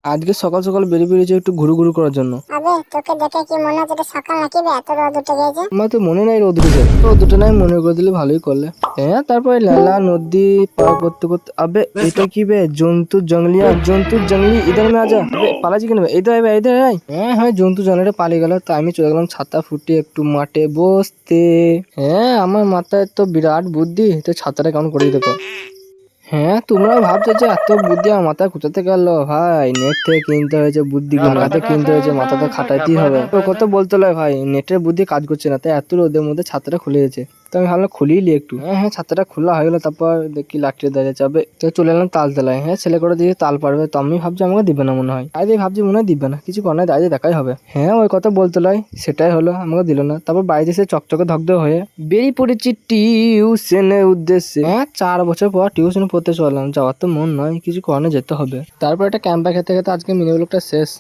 আজকে সকাল সকাল বেরিয়ে বেরিয়েছে একটু ঘুরু ঘুরু করার জন্য। আবে তোকে দেখে কি মনে হচ্ছে এটা সকাল নাকি বে? এত রোদ উঠে গেছে। আমার তো মনে নাই রোদ উঠেছে, রোদটা নাই মনে করে দিলে ভালোই করলে। হ্যাঁ, তারপরে লালা নদী পার করতে করতে আবে এটা কি বে? জন্তু জঙ্গলি ইধার মে আজা। আবে পালাচ্ছি কেন বে? এই তো আয়। হ্যাঁ হ্যাঁ, জন্তু জঙ্গলিটা পালিয়ে গেল, তাই আমি চলে গেলাম ছাতা ফুটিয়ে একটু মাঠে বসতে। হ্যাঁ, আমার মাথায় তো বিরাট বুদ্ধি, তো ছাতাটা কেমন করে দেখো। হ্যাঁ, তোমরাও ভাবছো যে এত বুদ্ধি আমার মাথায় কোথা থেকে গেল? ভাই, নেট থেকে কিনতে হয়েছে বুদ্ধিগুলো, টাকা তো কিনতে হয়েছে, মাথা তো খাটাইতেই হবে। তো কত বলতে লয় ভাই, নেটের বুদ্ধি কাজ করছে না, তাই এত রোদের মধ্যে ছাতাটা খুলে গেছে। তো আমি ভাবলাম খুলিয়ে নি একটু। হ্যাঁ হ্যাঁ, ছাতাটা খোলা হয়ে গেলো, তারপর দেখি লাঠিটা দাঁড়িয়ে যাবে, তো চলে এলাম তালতলায়। হ্যাঁ, ছেলে করে দিয়ে তাল পারবে, তো আমি ভাবছি আমাকে দিবে না মনে হয়, তাই দিয়ে ভাবছি মনে হয় দিবে না, কিছু করার নাই, দাঁড়িয়ে দেখাই হবে। হ্যাঁ, ওই কথা বলতে লয়, সেটাই হলো, আমাকে দিল না। তারপর বাড়িতে এসে চকচকে ধকধক হয়ে বেরিয়ে পড়েছি টিউশনের উদ্দেশ্যে। হ্যাঁ, 4 বছর পর টিউশন পড়তে চললাম, যাওয়ার তো মন নয়, কিছু করানো যেতে হবে। তারপর একটা ক্যাম্পা খেতে খেতে আজকে মিনি ব্লগটা শেষ।